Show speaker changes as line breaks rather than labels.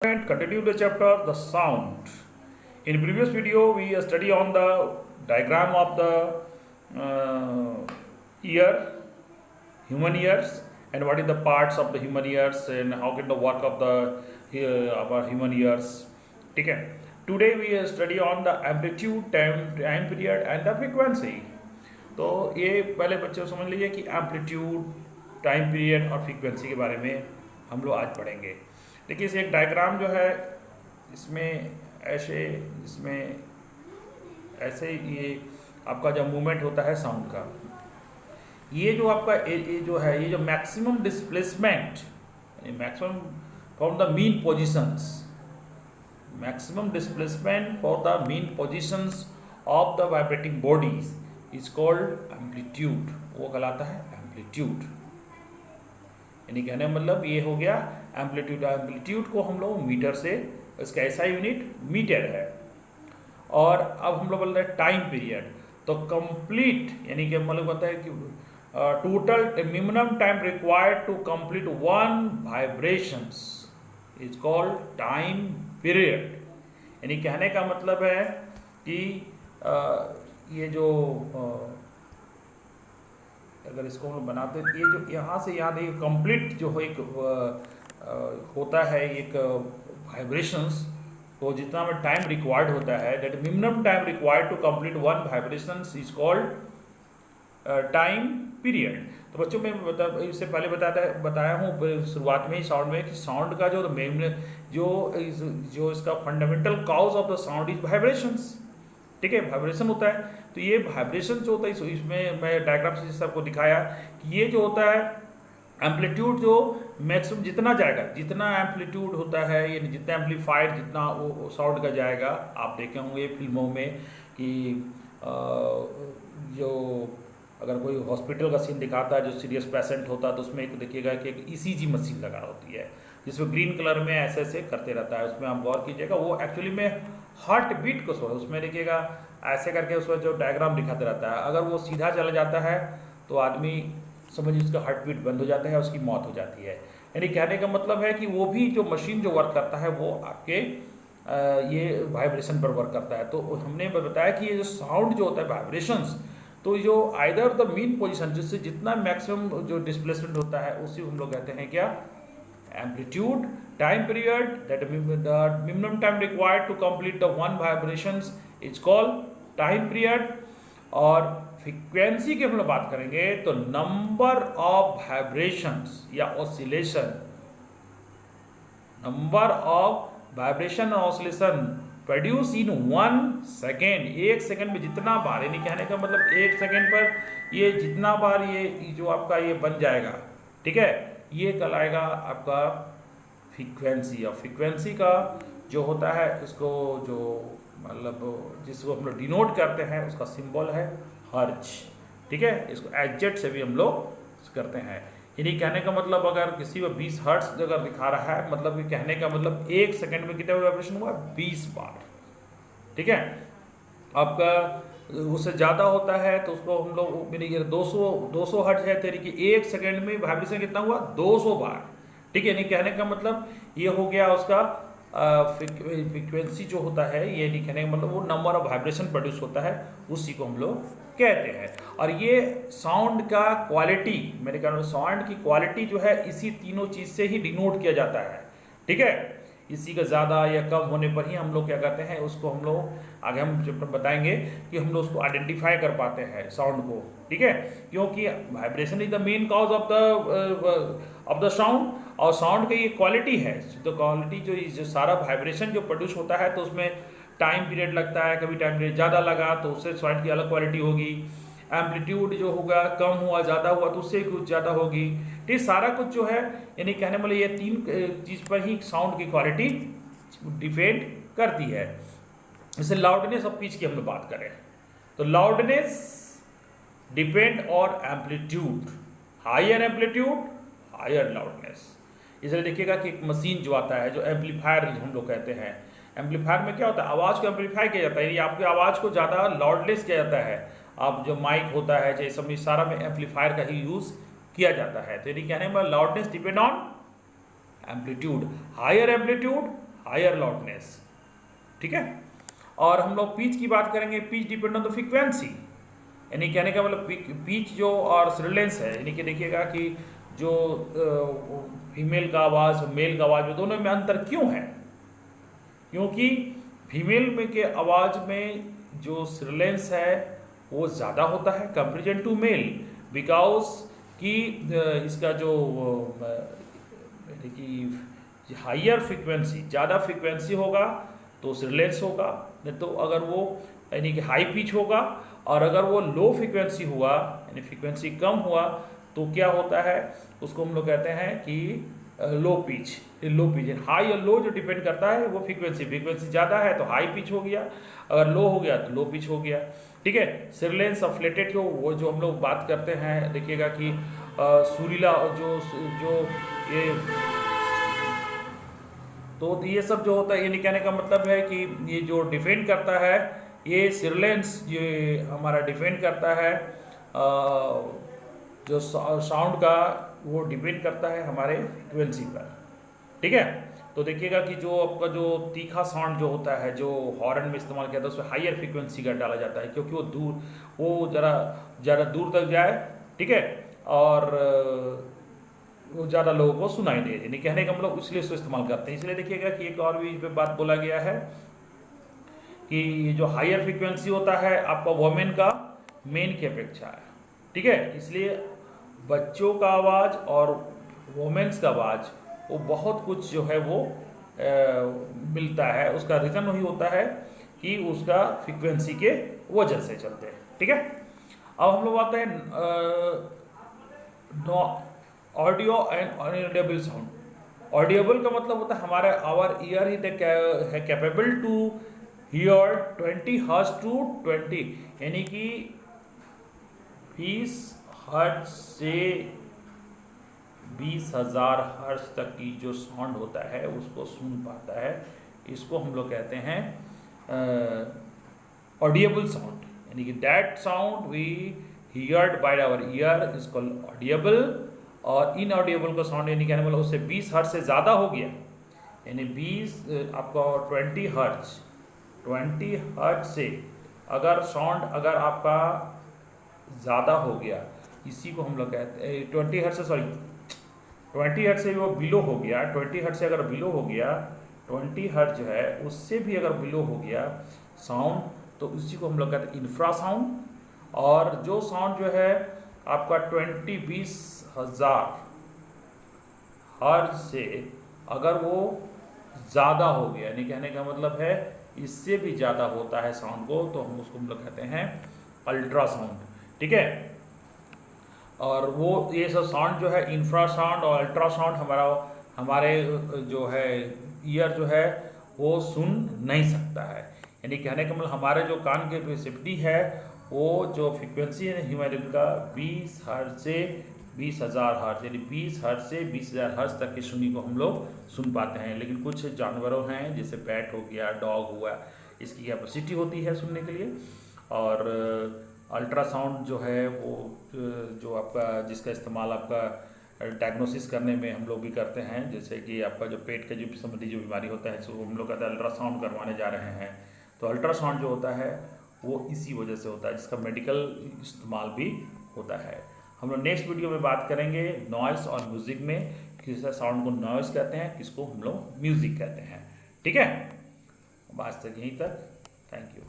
And continue the chapter the sound. In previous video we study on the diagram of the ear, human ears, and what is the parts of the human ears and how can the work of the our human ears. ठीक है. Today we study on the amplitude, time period and the frequency. तो ये पहले बच्चे समझ लीजिए कि amplitude, time period और फ्रीक्वेंसी के बारे में हम लोग आज पढ़ेंगे. देखिए इसे एक डायग्राम जो है इसमें ऐसे ये आपका जब मूवमेंट होता है साउंड का, ये जो आपका ये जो है ये जो maximum displacement maximum for the mean positions, maximum displacement for the mean positions of the vibrating bodies is called amplitude. वो कहलाता है एम्पलीट्यूड. यानी कहने का मतलब ये हो गया एम्पलीट्यूड. एम्पलीट्यूड को हम लोग मीटर से, इसका ऐसा यूनिट मीटर है. और अब हम लोग बोल रहे हैं टाइम पीरियड. तो कंप्लीट यानी कि मतलब होता है कि total minimum time required to complete one vibrations is called time period. यानी कहने का मतलब है कि ये जो अगर इसको हम बनाते हैं, ये जो यहाँ से यहाँ देखिए कंप्लीट जो एक होता है एक वाइब्रेशंस को जितना में टाइम रिक्वायर्ड होता है, that minimum time required to complete one vibrations is called time period. तो बच्चों मैं इससे पहले बताया हूँ शुरुआत में ही साउंड में कि साउंड का जो इसका fundamental cause of the sound is vibrations. ठीक है, वाइब्रेशन होता है. तो ये वाइब्रेशन जो होता है इसमें मैं डायग्राम से सबको दिखाया कि ये जो होता है एम्पलीट्यूड जो मैक्सिमम जितना जाएगा, जितना एम्पलीट्यूड होता है ये जितना एम्पलीफाइड जितना वो साउंड का जाएगा. आप देखे होंगे फिल्मों में कि जो अगर कोई हॉस्पिटल का सीन दिखाता है जो सीरियस पेशेंट होता है तो उसमें एक देखिएगा कि एक ईसीजी मशीन लगा होती है जिसमें ग्रीन कलर में ऐसे ऐसे करते रहता है. उसमें आप गौर कीजिएगा वो एक्चुअली में हार्ट बीट को उसमें देखिएगा ऐसे करके उसमें जो डायग्राम दिखाते रहता है. अगर वो सीधा चला जाता है तो आदमी समझिए उसका हार्ट बीट बंद हो जाता है, उसकी मौत हो जाती है. यानी कहने का मतलब है कि वो भी जो मशीन जो वर्क करता है वो आपके ये वाइब्रेशन पर वर्क करता है. तो हमने बताया कि ये जो साउंड जो होता है वाइब्रेशंस, तो जो आइदर द मीन पोजीशन जिससे जितना मैक्सिमम जो डिस्प्लेसमेंट होता है उसी हम लोग कहते हैं क्या, amplitude. Time period that minimum time required to complete the one vibrations is called time period. और फ्रीक्वेंसी की हम लोग बात करेंगे तो नंबर ऑफ वाइब्रेशंस या ऑसिलेशन, नंबर ऑफ वाइब्रेशन और ऑसिलेशन प्रोड्यूस इन 1 सेकेंड. एक सेकेंड में जितना बार, यानी कहने का मतलब एक सेकेंड पर ये जितना बार ये जो आपका ये बन जाएगा, ठीक है, ये कहलाएगा आपका फ्रीक्वेंसी. और फ्रीक्वेंसी का जो होता है इसको जो मतलब जिसको हम लोग डिनोट करते हैं उसका सिंबल है हर्ट्ज. ठीक है, इसको एजेट से भी हम लोग करते हैं. यानी कहने का मतलब अगर किसी में 20 हर्ट्ज अगर दिखा रहा है मतलब कि कहने का मतलब एक सेकंड में कितना वाइब्रेशन हुआ, 20 बार. ठीक है, आपका उससे ज़्यादा होता है तो उसको हम लोग मेरी 200 हर्ट्ज है तेरी कि एक सेकंड में वाइब्रेशन कितना हुआ, 200 बार. ठीक है, नहीं कहने का मतलब ये हो गया उसका फ्रीक्वेंसी जो होता है. ये नहीं कहने का मतलब वो नंबर ऑफ वाइब्रेशन प्रोड्यूस होता है उसी को हम लोग कहते हैं. और ये साउंड का क्वालिटी, मेरे ख्याल में साउंड की क्वालिटी जो है इसी तीनों चीज़ से ही डिनोट किया जाता है. ठीक है, इसी का ज़्यादा या कम होने पर ही हम लोग क्या करते हैं उसको हम लोग आगे हम चैप्टर बताएंगे कि हम लोग उसको आइडेंटिफाई कर पाते हैं साउंड को. ठीक है, क्योंकि vibration is the main cause of the sound. और साउंड की ये क्वालिटी है, तो क्वालिटी जो सारा वाइब्रेशन जो प्रोड्यूस होता है तो उसमें टाइम पीरियड लगता है. कभी टाइम पीरियड ज़्यादा लगा तो उससे साउंड की अलग क्वालिटी होगी. एम्पलीट्यूड जो होगा कम हुआ ज़्यादा हुआ तो उससे कुछ ज़्यादा होगी. तो सारा कुछ जो है यानी कहने वाले ये तीन चीज़ पर ही साउंड की क्वालिटी डिपेंड करती है. जैसे लाउडनेस और पिच की हम लोग बात करें तो लाउडनेस डिपेंड और amplitude. Higher amplitude higher loudness. इसलिए देखिएगा कि एक मशीन जो आता है जो एम्पलीफायर हम लोग कहते हैं, एम्पलीफायर में क्या होता है, आवाज़ को एम्पलीफाई किया जाता है. यानी आपकी आवाज़ को ज़्यादा लाउडनेस किया जाता है. आप जो माइक होता है जैसे सब सारा में एम्पलीफायर का ही यूज़ किया जाता है. तो यानी कहने में loudness depend on amplitude. Higher amplitude higher loudness, ठीक है। और हम लोग पिच की बात करेंगे, pitch depend on the frequency, यानी कहने का मतलब पिच जो और सिलेंस है, यानी कि देखिएगा कि जो फीमेल का आवाज़ और मेल का आवाज़ में दोनों में अंतर क्यों है, क्योंकि फीमेल में के आवाज़ में जो सिलेंस है वो ज़्यादा होता है कंपेरिजन टू मेल, बिकॉज कि इसका जो कि हाइयर फ्रीक्वेंसी, ज़्यादा फ्रीक्वेंसी होगा तो सिलेंस होगा, नहीं तो अगर वो यानी कि हाई पिच होगा, और अगर वो लो फ्रीक्वेंसी हुआ यानी फ्रीक्वेंसी कम हुआ तो क्या होता है, उसको हम लोग कहते हैं कि low pitch. Low pitch, high और लो जो डिपेंड करता है वो फ्रीक्वेंसी ज़्यादा है तो हाई पिच हो गया, अगर लो हो गया तो लो पिच हो गया, ठीक है। सिरलेंस और फ्लेटेड वो जो हम लोग बात करते हैं, देखिएगा कि सुरीला जो जो ये, तो ये सब जो होता है, यानी कहने का मतलब है कि ये जो डिफेंड करता है, ये सिरलेंस ये हमारा डिफेंड करता है जो साउंड का, वो डिपेंड करता है हमारे फ्रिक्वेंसी पर, ठीक है। तो देखिएगा कि जो आपका जो तीखा साउंड जो होता है, जो हॉर्न में इस्तेमाल किया जाता है, उसमें हायर फ्रीक्वेंसी का डाला जाता है, क्योंकि वो ज़रा दूर तक जाए, ठीक है, और वो ज़्यादा लोगों को सुनाई दे, यानी कहने का मतलब इसलिए उसको इस्तेमाल करते हैं। इसलिए देखिएगा कि एक और भी इस पर बात बोला गया है कि जो हायर फ्रीक्वेंसी होता है आपका वोमेन का मेन की अपेक्षा है, ठीक है। इसलिए बच्चों का आवाज़ और वोमेन्स का आवाज़ वो बहुत कुछ जो है वो मिलता है, उसका रीज़न वही होता है कि उसका फ्रीक्वेंसी के वजह से चलते हैं, ठीक है। अब हम लोग आते हैं audio and inaudible sound. Audible का मतलब होता है हमारे आवर ईयर ही है capable to hear 20 hertz to 20, यानी कि 20 हर्ट्ज से 20,000 हर्ट्ज तक की जो साउंड होता है उसको सुन पाता है, इसको हम लोग कहते हैं ऑडिएबल साउंड, यानी कि that sound we heard by our ear is called audible. और इनऑडिएबल का साउंड यानी कहने वाला उससे 20 हर्ट्ज से ज़्यादा हो गया, यानी 20 आपका 20 हर्ट्ज से अगर साउंड अगर आपका ज़्यादा हो गया, इसी को हम लोग कहते हैं 20 हर्ट्ज से, सॉरी 20 हर्ट्ज से वो बिलो हो गया, 20 हर्ट्ज से अगर बिलो हो गया, 20 हर्ट्ज जो है उससे भी अगर बिलो हो गया साउंड, तो इसी को हम लोग कहते हैं इंफ्रा साउंड। और जो साउंड जो है आपका 20,000 हर्ट्ज से अगर वो ज़्यादा हो गया, यानी कहने का मतलब है इससे भी ज़्यादा होता है साउंड को, तो हम उसको हम लोग कहते हैं अल्ट्रासाउंड, ठीक है। और वो ये सब साउंड जो है इंफ्रासाउंड और अल्ट्रासाउंड हमारे जो है ईयर जो है वो सुन नहीं सकता है, यानी कहने का मतलब हमारे जो कान की कैपेसिटी है वो जो फ्रीक्वेंसी है ह्यूमन का 20 हर्ट्ज से 20,000 हर्ट्ज, यानी 20 हर्ट्ज से 20,000 हर्ट्ज तक की सुनी को हम लोग सुन पाते हैं। लेकिन कुछ जानवरों हैं जैसे बैट हो गया, डॉग हुआ, इसकी कैपेसिटी होती है सुनने के लिए। और अल्ट्रासाउंड जो है वो जो आपका जिसका इस्तेमाल आपका डायग्नोसिस करने में हम लोग भी करते हैं, जैसे कि आपका जो पेट का जो संबंधी जो बीमारी होता है इसको हम लोग कहते हैं अल्ट्रासाउंड करवाने जा रहे हैं, तो अल्ट्रासाउंड जो होता है वो इसी वजह से होता है, जिसका मेडिकल इस्तेमाल भी होता है। हम लोग नेक्स्ट वीडियो में बात करेंगे नॉइस और म्यूज़िक में, किस साउंड को नॉइस कहते हैं, किसको हम लोग म्यूज़िक कहते हैं, ठीक है। आज तक यहीं तक, थैंक यू।